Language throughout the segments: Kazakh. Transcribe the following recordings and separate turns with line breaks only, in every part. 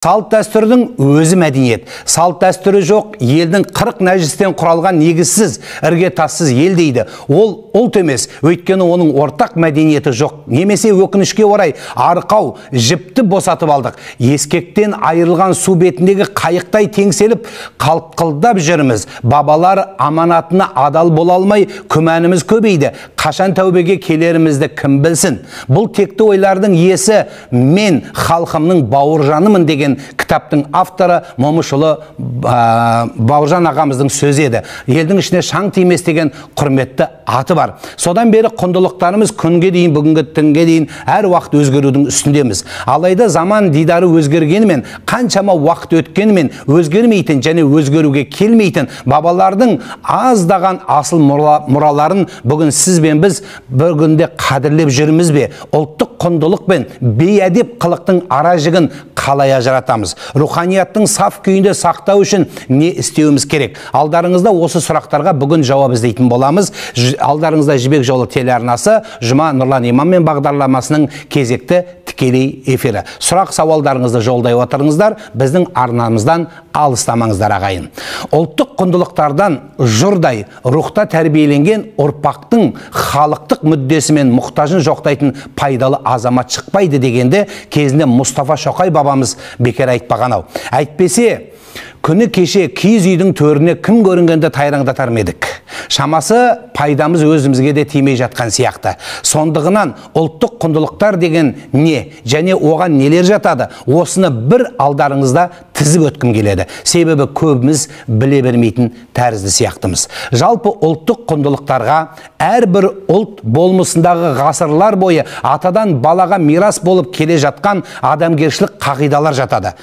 Салт дәстүрдің өзі мәдениет. Салт дәстүрі жоқ, елдің 40 нәжістен құралған негізсіз, ірге тассыз ел дейді. Ол ұлт емес, өйткені оның ортақ мәдениеті жоқ. Немесе өкінішке орай арқау, жіпті босатып алдық. Ескектен айырылған су бетіндегі қайықтай теңселіп, қалқылдап жүрміз. Бабалар аманатына адал бола алмай, күмәніміз көбейді. Қашан тәубеге келерімізді кім білсін? Бұл текті ойлардың иесі мен халқымның бауыржанымын деген кітаптың авторы Момышұлы Бауыржан ағамыздың сөзі еді. Елдің ішіне шаң тимес деген құрметті аты бар. Содан бері құндылықтарымыз күнге дейін, бүгінгі түнге дейін әр уақыт өзгерудің үстіндеміз. Алайда заман дидары өзгергенімен, қаншама уақыт өткенімен өзгермейтін және өзгеруге келмейтін бабалардың аздаған асыл мұраларын бүгін сіз бен біз бір күнде қадірлеп жүрміз бе? Ұлттық құндылық пен бейәдеп қылықтың ара жігін қалай ажыратамыз? Руханияттың саф күйінде сақтау үшін не істеуіміз керек? Алдарыңызда осы сұрақтарға бүгін жауап іздейтін боламыз. Алдарыңызда Жібек жолы телеарнасы Жұма Нұрлан имаммен бағдарламасының кезекті тікелей эфирі. Сұрақ сауалдарыңызды жолдай отырыңыздар, біздің арнамыздан алыстамаңыздар ағайын. Ұлттық құндылықтардан жұрдай рухта тәрбиеленген ұрпақтың халықтық мүддесі мен мұқтажын жоқтайтын пайдалы азамат шықпайды дегенде кезінде Мұстафа Шоқай бабамыз бекер айтпаған ау. Әйтпесе, күні кеше киіз үйдің төріне кім көрінгенде тайраңдатар едік. Шамасы пайдамыз өзімізге де тимей жатқан сияқты. Сондығынан ұлттық құндылықтар деген не және оған нелер жатады? Осыны бір алдарыңызда тізіп өткім келеді. Себебі көбіміз біле бермейтін тәрізді сияқтымыз. Жалпы ұлттық құндылықтарға әрбір ұлт болмысындағы ғасырлар бойы атадан балаға мирас болып келе жатқан адамгершілік қағидалар жатады.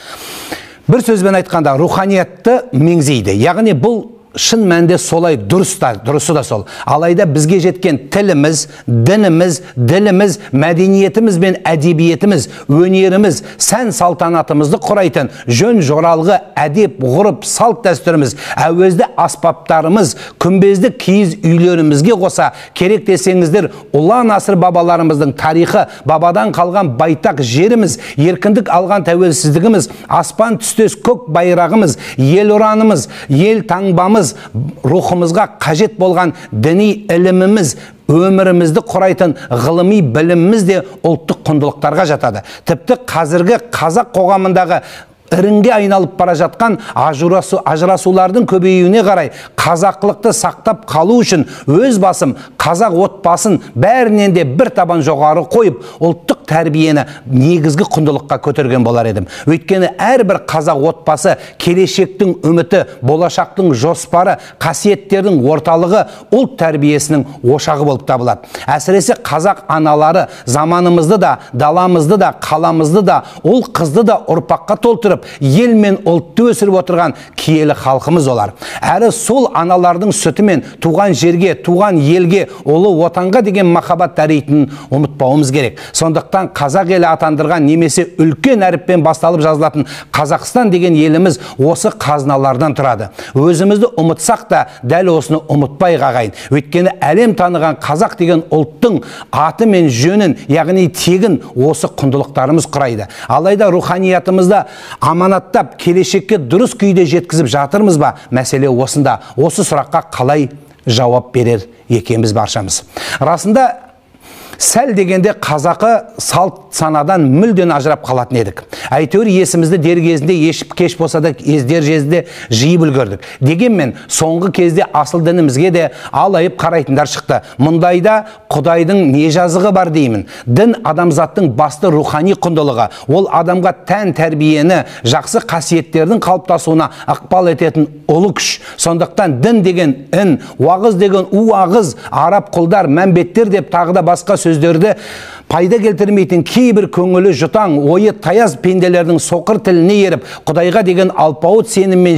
Бір сөзбен айтқанда руханиятты меңзейді. Яғни бұл шын мәнде солай дұрысы да сол. Алайда бізге жеткен тіліміз, дініміз, діліміз, мәдениетіміз бен әдебиетіміз, өнеріміз, сән салтанатымызды құрайтын жөн жоралғы, әдеп, ғұрып, салт дәстүріміз, әуезді аспаптарымыз, күмбезді киіз үйлерімізге қоса керек десеңіздер, ұлан асыр бабаларымыздың тарихы, бабадан қалған байтақ жеріміз, еркіндік алған тәуелсіздігіміз, аспан түстес көк байрағымыз, ел ұранымыз, ел таңбамыз, рухымызға қажет болған діни іліміміз, өмірімізді құрайтын ғылыми біліміміз де ұлттық құндылықтарға жатады. Тіпті қазіргі қазақ қоғамындағы ірінге айналып бара жатқан ажырасулардың көбеюіне қарай қазақылықты сақтап қалу үшін өз басым қазақ отбасын бәрінен де бір табан жоғары қойып ұлттық тәрбиені негізгі құндылыққа көтерген болар едім. Өйткені әрбір қазақ отбасы келешектің үміті, болашақтың жоспары, қасиеттердің орталығы ұлт тәрбиесінің ошағы болып табылады. Әсіресе қазақ аналары заманымызды да, даламызды да, қаламызды да, ұл қызды да ұрпаққа толтырып ел мен ұлтты өсіріп отырған киелі халқымыз олар. Әрі сол аналардың сүтімен туған жерге, туған елге, ұлы отанға деген махаббат дәрейтінін ұмытпауымыз керек. Сондықтан қазақ елі атандырған немесе үлкен әріппен басталып жазылатын Қазақстан деген еліміз осы қазыналардан тұрады. Өзімізді ұмытсақ та дәл осыны ұмытпай ағайын. Өйткені әлем таныған қазақ деген ұлттың аты мен жөнін, яғни тегін осы құндылықтарымыз құрайды. Алайда руханиятымызда аманаттап келешекке дұрыс күйде жеткізіп жатырмыз ба? Мәселе осында. Осы сұраққа қалай жауап берер екенбіз баршамыз. Расында сәл дегенде қазақы салт санадан мүлден ажырап қалатын едік. Әйтеуір есімізді дер кезінде ешіп кеш болса да ездер жезде жиып үлгердік. Дегенмен соңғы кезде асыл дінімізге де алайып қарайтындар шықты. Мұндайда Құдайдың не жазығы бар деймін. Дін адамзаттың басты рухани құндылығы. Ол адамға тән тәрбиені, жақсы қасиеттердің қалыптасуына ықпал ететін ұлы күш. Сондықтан дін деген ін, уағыз деген уағыз, араб құлдар, мәмбеттер деп тағы да басқа сөздерді пайда келтірмейтін кейбір көңілі жұтаң, ойы таяз пенделердің соқыр тіліне еріп, Құдайға деген алпауыт сеніммен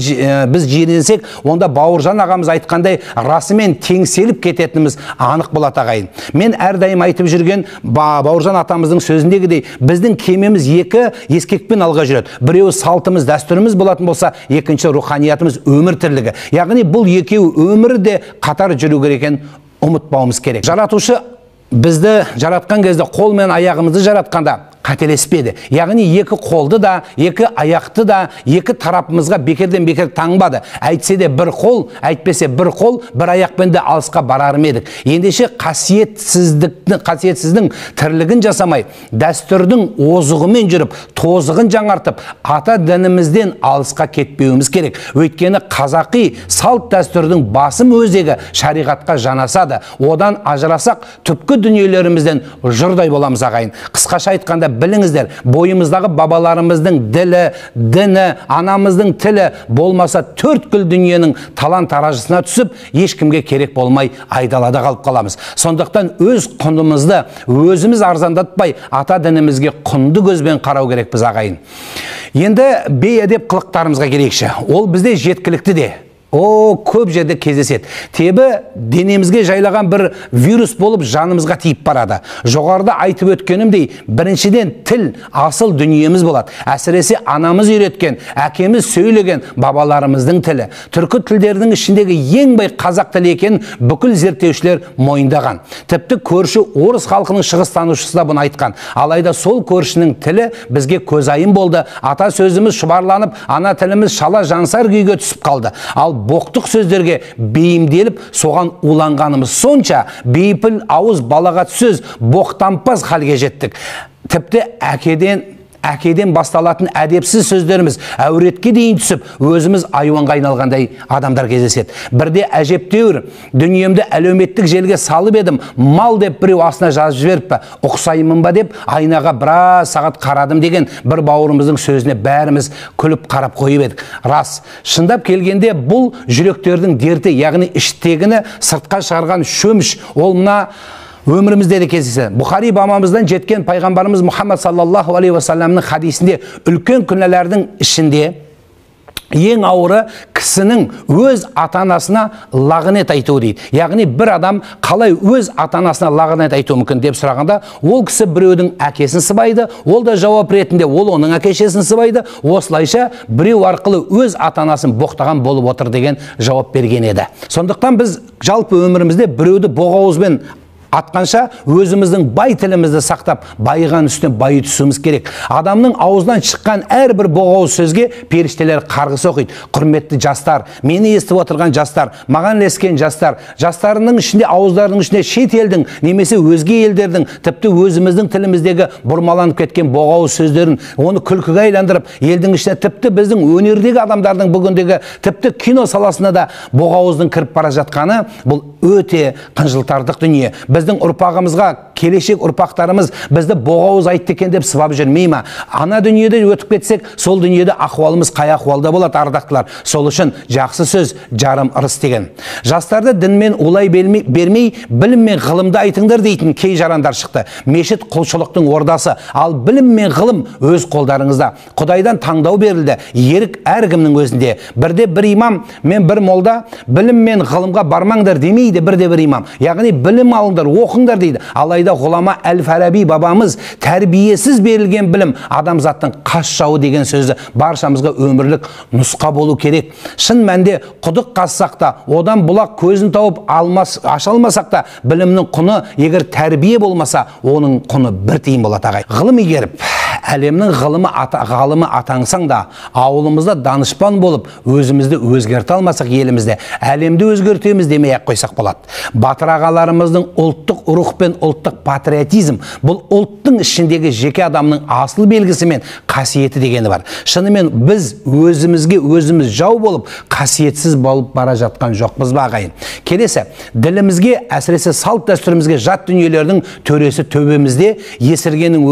біз жиренсек, онда Бауыржан ағамыз айтқандай расымен теңселіп кететініміз анық болады ағайын. Мен әрдайым айтып жүрген Бауыржан атамыздың сөзіндегідей, біздің кемеміз екі ескекпен алға жүреді. Біреуі салтымыз, дәстүріміз болатын болса, екінші руханиятымыз, өмір тірлігі. Яғни бұл екеуі өмірі де қатар жүру керек екенін ұмытпауымыз керек. Жаратушы бізді жаратқан кезде қол мен аяғымызды жаратқанда қателеспеді. Яғни екі қолды да, екі аяқты да, екі тарапымызға бекерден бекер таңбады. Әйтсе де бір қол, әйтпесе бір қол, бір аяқпен де алысқа барар ме едік. Ендеше қасиетсіздің тірлігін жасамай, дәстүрдің озығымен жүріп, тозығын жаңартып, ата дінімізден алысқа кетпеуіміз керек. Өйткені қазақи салт дәстүрдің басым өзегі шариғатқа жанасады. Одан ажырасақ, түпкі дүниелерімізден жұрдай боламыз ағайын. Қысқаша айтқанда біліңіздер, бойымыздағы бабаларымыздың ділі, діні, анамыздың тілі болмаса төрткүл дүниенің талан-таражысына түсіп, ешкімге керек болмай айдалада қалып қаламыз. Сондықтан өз құнымызды өзіміз арзандатпай, ата дінімізге құнды көзбен қарау керекпіз ағайын. Енді бейәдеп қылықтарымызға келейікші. Ол бізде жеткілікті де. Көп жерде кездеседі. Тебі денемізге жайлаған бір вирус болып жанымызға тиіп барады. Жоғарыда айтып өткенімдей, біріншіден тіл асыл дүниеміз болады. Әсіресе анамыз үйреткен, әкеміз сөйлеген бабаларымыздың тілі. Түркі тілдердің ішіндегі ең бай қазақ тілі екенін бүкіл зерттеушілер мойындаған. Тіпті көрші орыс халқының шығыстанушысы да бұны айтқан. Алайда сол көршінің тілі бізге көзайым болды. Ата сөзіміз шұбарланып, ана тіліміз шала жансар күйге түсіп қалды. Ал боқтық сөздерге бейімделіп, соған уланғанымыз сонша, бейпіл ауыз балағат сөз боқтампаз халге жеттік. Тіпті әкеден басталатын әдепсіз сөздеріміз әуретке дейін түсіп, өзіміз айуанға айналғандай адамдар кездеседі. Бірде әжептеуір, дүниемді әлеуметтік желіге салып едім, мал деп біреу астына жазып жіберіппі, ұқсаймын ба деп айнаға біраз сағат қарадым деген бір бауырымыздың сөзіне бәріміз күліп қарап қойып едік. Рас, шындап келгенде бұл жүректердің дерті, яғни іштегіні сыртқа шығарған шөміш. Ол мына өмірімізде де кездеседі. Бұхари бабамыздан жеткен пайғамбарымыз Мұхаммад саллаллаху алейхи уассаламның хадисінде үлкен күнәлардың ішінде ең ауыры кісінің өз ата-анасына лағынет айтуы дейді. Яғни бір адам қалай өз ата-анасына лағынет айтуы мүмкін деп сұрағанда, ол кісі біреудің әкесін сыбайды, ол да жауап ретінде ол оның әке-шешесін сыбайды, осылайша біреу арқылы өз ата-анасын боқтаған болып отыр деген жауап берген еді. Сондықтан біз жалпы өмірімізде біреуді боғауызбен атқанша өзіміздің бай тілімізді сақтап, байыған үстіне байы түсуіміз керек. Адамның аузынан шыққан әрбір боғауыз сөзге періштелер қарғыс оқиды. Құрметті жастар, мені естіп отырған жастар, маған ілескен жастар, жастарының ішінде, ауыздарының ішінде шет елдің, немесе өзге елдердің, тіпті өзіміздің тіліміздегі бұрмаланып кеткен боғауыз сөздерін, оны күлкіге айландырып, елдің ішіне, тіпті біздің өнердегі адамдардың бүгіндегі, тіпті кино саласына да боғауыздың кіріп бара жатқаны, бұл өте қынжылтарлық дүние. Біздің ұрпағымызға, келешек ұрпақтарымыз бізді боғауыз айтты екен деп сыбап жүрмей ма? Ана дүниеде өтіп кетсек, сол дүниеде ахуалымыз қай ахуалда болады, ардақтылар. Сол үшін жақсы сөз жарым ырыс деген. Жастарды дінмен улай бермей, білім мен ғылымды айтыңдар дейтін кей жарандар шықты. Мешіт құлшылықтың ордасы, ал білім мен ғылым өз қолдарыңызда. Құдайдан таңдау берілді, ерік әркімнің өзінде. Бірде бір имам, мен бір молда, білім мен ғылымға бармаңдар демейді бірде бір имам. Яғни білім алыңдар, оқыңдар дейді. Алайда ғұлама Әл-Фараби бабамыз тәрбиесіз берілген білім адамзаттың қас жауы деген сөзі баршамызға өмірлік нұсқа болу керек. Шын мәнде құдық қазсақ та, одан бұлақ көзін тауып аша алмасақ та, білімнің құны егер тәрбие болмаса, оның құны бір тиын болады ағай. Ғылым игеріп, әлемнің ғалымы атаңсаң да, ауылымызда данышпан болып, өзімізді өзгерте алмасақ елімізде, әлемді өзгертеміз демей ақ қойсақ болады. Батыр ағаларымыздың ұлттық рух пен ұлттық патриотизм бұл ұлттың ішіндегі жеке адамның асыл белгісі мен қасиеті дегені бар. Шынымен біз өзімізге өзіміз жау болып, қасиетсіз болып бара жатқан жоқпыз ба ағайын? Келесі, ділімізге, әсіресе салт дәстүрімізге жат дүниелердің төресі төбемізде, есіргенің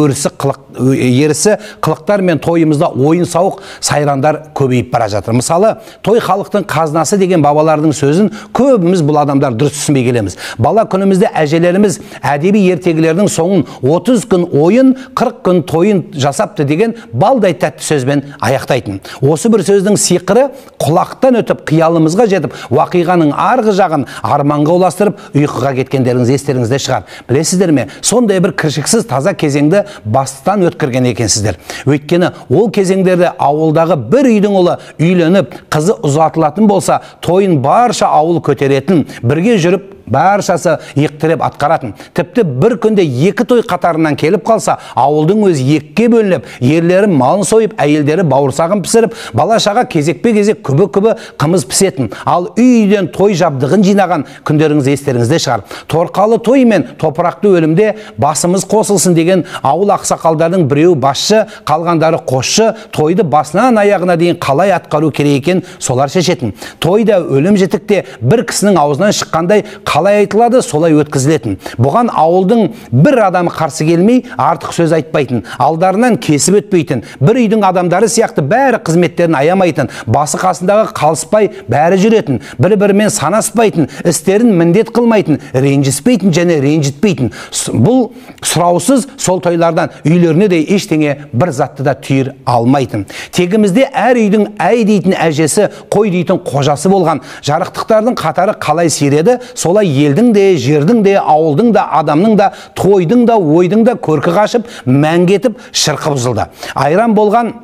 ерісі қылықтар мен тойымызда ойын сауық сайрандар көбейіп бара жатыр. Мысалы, той халықтың қазынасы деген бабалардың сөзін көбіміз бұл адамдар дұрыс түсінбей келеміз. Бала күнімізде әжелеріміз әдеби ертегілердің соңын 30 күн ойын, 40 күн тойын жасапты деген балдай тәтті сөзбен аяқтайтын. Осы бір сөздің сиқыры құлақтан өтіп, қиялымызға жетіп, уақиғаның арғы жағын арманға ұластырып, ұйқыға кеткендеріңіз естеріңізде шығар. Білесіздер ме? Сондай бір кіршіксіз таза кезеңді бастан өткерген екенсіздер. Өйткені ол кезеңдерде ауылдағы бір үйдің ұлы үйленіп, қызы ұзатылатын болса, тойын барша ауыл көтеретін, бірге жүріп баршасы иықтырып атқаратын. Тіпті бір күнде 2 той қатарынан келіп қалса, ауылдың өзі 2-ге бөлініп, ерлері малын сойып, әйелдері бауырсағын пісіріп, бала-шаға кезекпе-кезек күбі-күбі қымыз пісетін. Ал үйден той жабдығын жинаған күндеріңіз естеріңізде шығар. Торқалы той мен топырақты өлімде басымыз қосылсын деген ауыл ақсақалдардың біреу басшы, қалғандары қосшы, тойды басынан аяғына дейін қалай атқару керек екен солар шешетін. Тойда өлім жітікте бір кісінің аузынан шыққандай қалай айтылады, солай өткізілетін. Бұған ауылдың бір адамы қарсы келмей, артық сөз айтпайтын, алдарынан кесіп өтпейтін, бір үйдің адамдары сияқты бәрі қызметтерін аямайтын, басы қасындағы қалыспай бәрі жүретін, бір-бірімен санаспайтын, істерін міндет қылмайтын, ренжіспейтін және ренжітпейтін. Бұл сұраусыз сол тойлардан үйлеріне де ештеңе бір затты да түйір алмайтын. Тегімізде әр үйдің әй дейтін әжесі, қой дейтін қожасы болған. Жарықтықтардың қатары қалай сиреді, солай елдің де, жердің де, ауылдың да, адамның да, тойдың да, ойдың да көркі қашып, мәңгетіп, шырқы бұзылды. Айран болған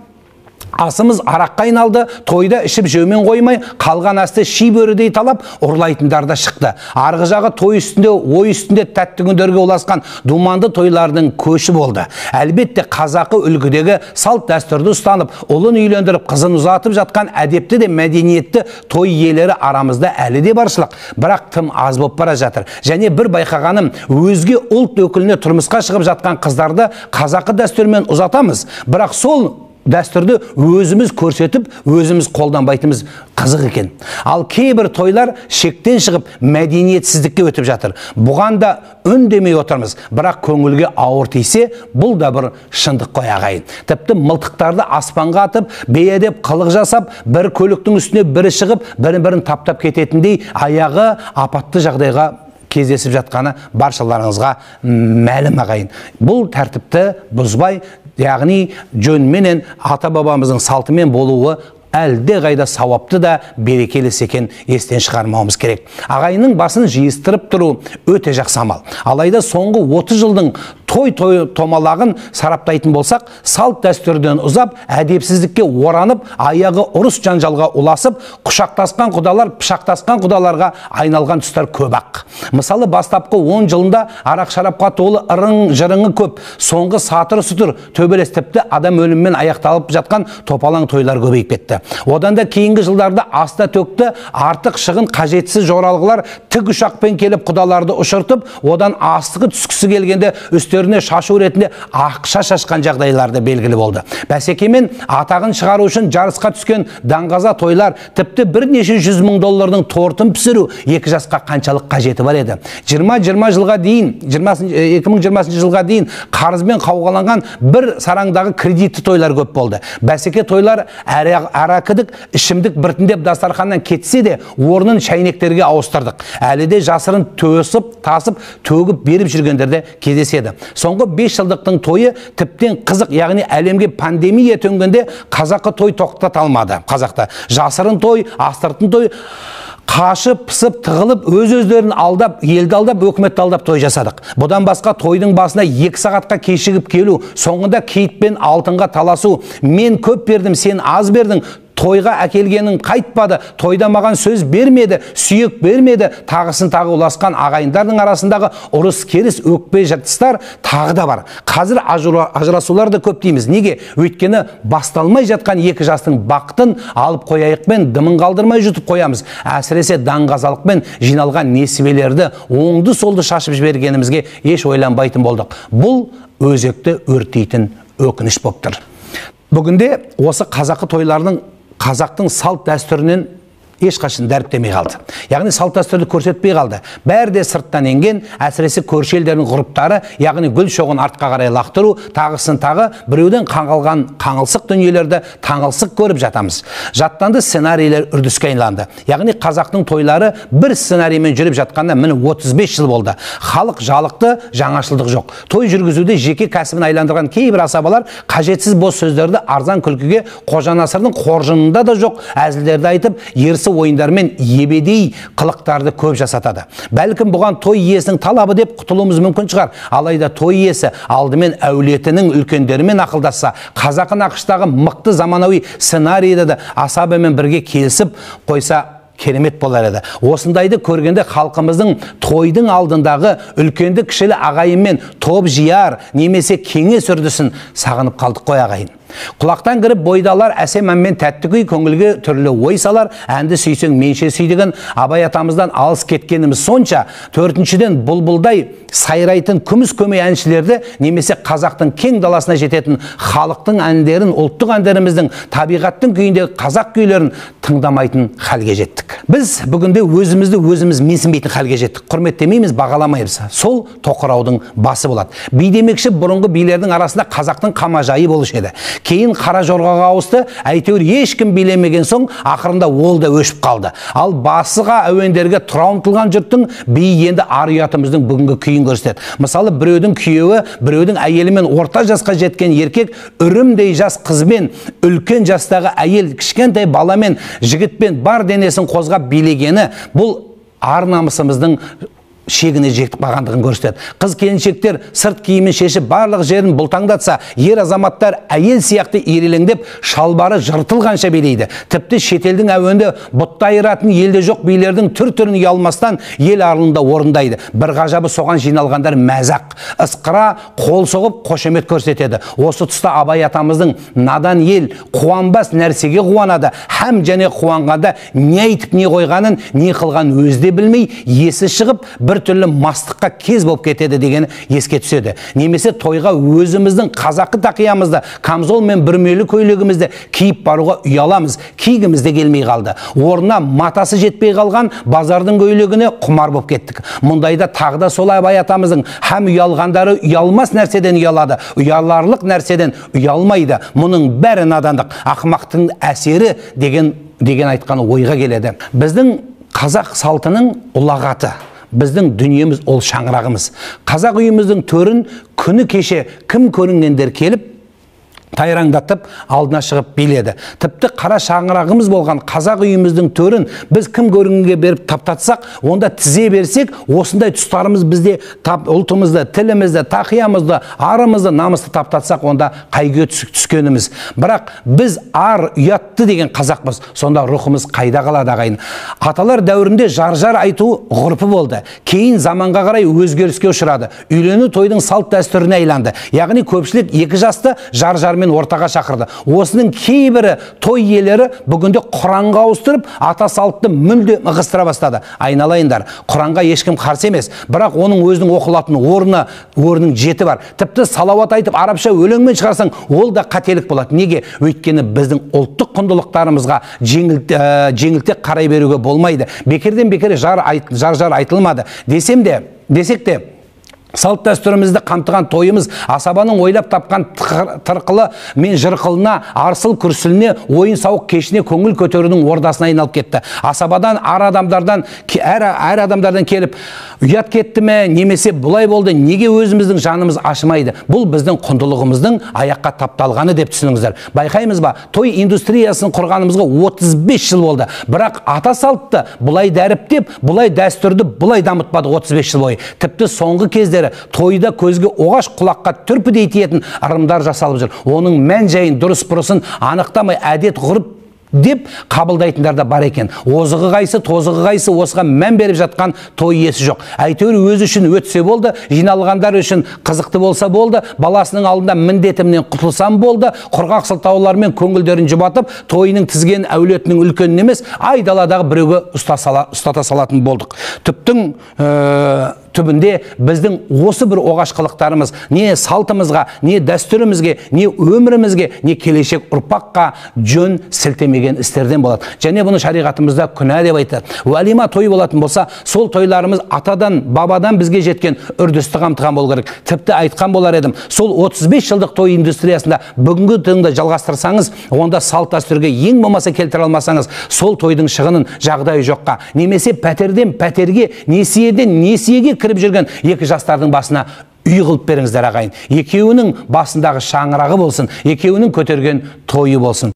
асымыз араққа айналды, тойда ішіп жеумен қоймай, қалған асты ши бөрідей талап, ұрлайтындар да шықты. Арғы жағы той үстінде, ой үстінде тәтті күндерге ұласқан думанды тойлардың көші болды. Әлбетте қазақы үлгідегі салт дәстүрді ұстанып, ұлын үйлендіріп, қызын ұзатып жатқан әдепті де мәдениетті той иелері арамызда әлі де баршылық, бірақ тым аз болып бара жатыр. Және бір байқағаным, өзге ұлт өкіліне тұрмысқа шығып жатқан қыздарды қазақы дәстүрмен ұзатамыз, бірақ сол дәстүрді өзіміз көрсетіп, өзіміз қолданбайтымыз қызық екен. Ал кейбір тойлар шектен шығып, мәдениетсіздікке өтіп жатыр. Бұған да үндемей отырмыз, бірақ көңілге ауыр тисе, бұл да бір шындық қой ағайын. Тіпті мылтықтарды аспанға атып, бейәдеп қылық жасап, бір көліктің үстіне бірі шығып, бірін-бірін таптап кететіндей, аяғы апатты жағдайға кездесіп жатқаны баршаларыңызға мәлім ағайын. Бұл тәртіпті бұзбай, яғни жөнменен ата-бабамыздың салтымен болуы әлде қайда сауапты да берекелі екен естен шығармауымыз керек. Ағайынның басын жиыстырып тұру өте жақсы амал. Алайда соңғы 30 жылдың той-томалағын сараптайтын болсақ, салт дәстүрден ұзап, әдепсіздікке оранып, аяғы ұрыс жанжалға ұласып, құшақтасқан құдалар пышақтасқан құдаларға айналған тұстар көп ақ. Мысалы, бастапқы 10 жылында арақ-шарапқа толы ырың-жырыңы көп, соңғы сатыр-сұтыр төбелес, тіпті адам өліммен аяқталып жатқан топалаң тойлар көбейіп кетті. Одан да кейінгі жылдарда аста төкті, артық шығын қажетсіз жоралғылар тік ұшақпен келіп құдаларды ұшыртып, одан астығы түскісі келгенде үстеріне шашу ретінде ақша шашқан жағдайларды белгілі болды. Бәсекемен атағын шығару үшін жарысқа түскен даңғаза тойлар, тіпті бірнеше 100 мың доллардың тортын пісіру екі жасқа қаншалық қажеті бар еді. 2020 жылға дейін, 2020 жылға дейін қарызбен қауғаланған бір сараңдағы кредитті тойлар көп болды. Бәсеке тойлар аракідік, ішімдік біртіндеп дастарханнан кетсе де, орнын шайнектерге ауыстырдық. Әлі де жасырын төсіп, тасып, төгіп беріп жүргендерде кездеседі. Соңғы 5 жылдықтың тойы тіптен қызық, яғни әлемге пандемия төнгенде қазақы той тоқтата алмады. Қазақта жасырын той, астыртын той, қашып, пысып, тығылып, өз-өздерін алдап, елді алдап, өкіметті алдап той жасадық. Бұдан басқа тойдың басына 2 сағатқа кешігіп келу, соңында киіт пен алтынға таласу, мен көп бердім, сен аз бердің, тойға әкелгенің қайтпады, тойда маған сөз бермеді, сүйек бермеді, тағысын тағы ұласқан ағайындардың арасындағы ұрыс керіс, өкпе жыртыстар тағы да бар. Қазір ажырасулар да көп дейміз. Неге? Өйткені басталмай жатқан екі жастың бақытын алып қояйықпен дымын қалдырмай жұтып қоямыз. Әсіресе даңғазалықпен жиналған несібелерді оңды солды шашып жібергенімізге еш ойланбайтын болдық. Бұл өзекті өртейтін өкініш болып тұр. Бүгінде осы қазақы тойлардың қазақтың салт дәстүрінен ешқашан дәріптемей қалды. Яғни салт дәстүрді көрсетпей қалды. Бәрі де сырттан енген, әсіресе көрші елдердің ғұрыптары, яғни гүл шоғын артқа қарай лақтыру, тағысын тағы біреуден қаңғалған қаңылсық дүниелерді таңылсық көріп жатамыз. Жаттанды сценарийлер үрдіске айналды. Яғни қазақтың тойлары бір сценариймен жүріп жатқанда міне 35 жыл болды. Халық жалықты, жаңашылдық жоқ. Той жүргізуде жеке кәсібін айландырған кейбір асабалар қажетсіз бос сөздерді арзан күлкіге, қожанасырдың қоржынында да жоқ әзілдерді айтып, ерсі ойындармен ебедей қылықтарды көп жасатады. Бәлкім бұған той иесінің талабы деп құтылуымыз мүмкін шығар. Алайда той иесі алдымен әулетінің үлкендерімен ақылдасса, қазақы нақыштағы мықты заманауи сценарийді асабамен бірге келісіп қойса, керемет болар еді. Осындайды көргенде халқымыздың тойдың алдындағы үлкенді кішілі ағайынмен топ жияр немесе кеңес үрдісін сағынып қалдық қой ағайын. Құлақтан кіріп бойдалар әсем әнмен тәтті күй, көңілге түрлі ой салар, әнді сүйсең менше сүй деген Абай атамыздан алыс кеткеніміз сонша, төртіншіден бұлбұлдай сайрайтын күміс көмей әншілерді немесе қазақтың кең даласына жететін халықтың әндерін, ұлттық әндеріміздің табиғаттың күйіндегі қазақ күйлерін тыңдамайтын халге жеттік. Біз бүгінде өзімізді өзіміз менсінбейтін халге жеттік. Құрметтемейміз, бағаламаймыз. Сол тоқыраудың басы болады. Би демекші бұрынғы билердің арасында қазақтың қамажайы болушы еді. Кейін қара жорғаға ауысты, әйтеуір ешкім билемеген соң ақырында ол да өшіп қалды. Ал басыға әуендерге тұра ұмтылған жұрттың би енді ар ұятымыздың бүгінгі күйін көрсетеді. Мысалы, біреудің күйеуі, біреудің әйелімен орта жасқа жеткен еркек үрімдей жас қызбен, үлкен жастағы әйел кішкентай баламен, жігітпен бар денесін қозғап билегені бұл ар намысымыздың шегіне жетіп қалғандығын көрсетеді. Қыз келіншектер сырт киімін шешіп барлық жерін бұлтаңдатса, ер азаматтар әйел сияқты ирелеңдеп шалбары жыртылғанша билейді. Тіпті шетелдің әуенді бұтты айыратын елде жоқ билердің түр-түрін ұялмастан ел аралында орындайды. Бір ғажабы соған жиналғандар мәзақ, ысқыра қол соғып қошемет көрсетеді. Осы тұста Абай атамыздың надан ел қуанбас нәрсеге қуанады, һәм және қуанғанда не айтып не қойғанын, не қылған өзде білмей, есі шығып бір түрлі мастыққа кез болып кетеді деген еске түседі. Немесе тойға өзіміздің қазақы тақиямызды, камзол мен бүрмелі көйлегімізді киіп баруға ұяламыз, кигіміз де келмей қалды. Орнына матасы жетпей қалған базардың көйлегіне құмар болып кеттік. Мұндайда тағы да сол Абай атамыздың һәм ұялғандары ұялмас нәрседен ұялады, ұяларлық нәрседен ұялмайды. Мұның бәрі надандық, ақымақтың әсері деген айтқаны ойға келеді. Біздің қазақ салтының ұлағаты, біздің дүниеміз ол шаңырағымыз. Қазақ үйіміздің төрін күні кеше кім көрінгендер келіп тайраңдатып алдына шығып биледі. Тіпті қара шаңырағымыз болған қазақ үйіміздің төрін біз кім көрінгенге беріп таптатсақ, онда тізе берсек, осындай тұстарымыз бізде ұлтымызды, тілімізді, тақиямызды, арымызды, намысты таптатсақ, онда қайғы түскеніміз. Бірақ біз ар ұятты деген қазақпыз. Сонда рухымыз қайда қалады ағайын? Аталар дәуірінде жар-жар айту ғұрпы болды. Кейін заманға қарай өзгеріске ұшырады. Үйлену тойдың салт дәстүріне айланды. Яғни көпшілік екі жасты жар-жар ортаға шақырды. Осының кейбірі той иелері бүгінде Құранға ауыстырып, ата салтты мүлде ығыстыра бастады. Айналайындар, Құранға ешкім қарсы емес, бірақ оның өзінің оқылатын орнының жеті бар. Тіпті салауат айтып, арабша өлеңмен шығарсаң, ол да қателік болады. Неге? Өйткені біздің ұлттық құндылықтарымызға жеңілтек қарай беруге болмайды. Бекерден бекер жар айтылмады. Десек те, салт дәстүрімізді қамтыған тойымыз асабаның ойлап тапқан тырқылы мен жырқылына, арсыл күрсіліне, ойын сауық кешіне көңіл көтерудің ордасына айналып кетті. Асабадан әр адамдардан келіп, ұят кетті ме, немесе бұлай болды, неге өзіміздің жанымыз ашымайды? Бұл біздің құндылығымыздың аяққа тапталғаны деп түсініңіздер. Байқаймыз ба, той индустриясын құрғанымызға 35 жыл болды. Бірақ ата салтты бұлай дәріптеп, бұлай дәстүрді бұлай дамытпады 35 жыл бойы. Тіпті соңғы кезде тойда көзге оғаш құлаққа түрпідей тиетін ырымдар жасалып жүр. Оның мән жайын дұрыс бұрысын анықтамай әдет ғұрып деп қабылдайтындар да бар екен. Озығы қайсы, тозығы қайсы, осыған мән беріп жатқан той иесі жоқ. Әйтеуір өзі үшін өтсе болды, жиналғандар үшін қызықты болса болды, баласының алдында міндетімнен құтылсам болды, құрғақ сылтаулармен көңілдерін жұбатып, тойының тізген әулетінің үлкенін емес, айдаладағы біреуге ұстата салатын болдық. Түбінде біздің осы бір оғаш қылықтарымыз не салтымызға, не дәстүрімізге, не өмірімізге, не келешек ұрпаққа жөн сілтемеген істерден болады. Және бұны шариғатымызда күнә деп айтады. Уәлима той болатын болса, сол тойларымыз атадан, бабадан бізге жеткен үрдісті қамтыған болу керек. Тіпті айтқан болар едім, сол 35 жылдық той индустриясында бүгінгі тыңды жалғастырсаңыз, онда салт дәстүрге ең болмаса келтіре алмасаңыз, сол тойдың шығынын жағдайы жоққа, немесе пәтерден пәтерге, несиеден несиеге кіріп жүрген екі жастардың басына үй қылып беріңіздер ағайын. Екеуінің басындағы шаңырағы болсын, екеуінің көтерген тойы болсын.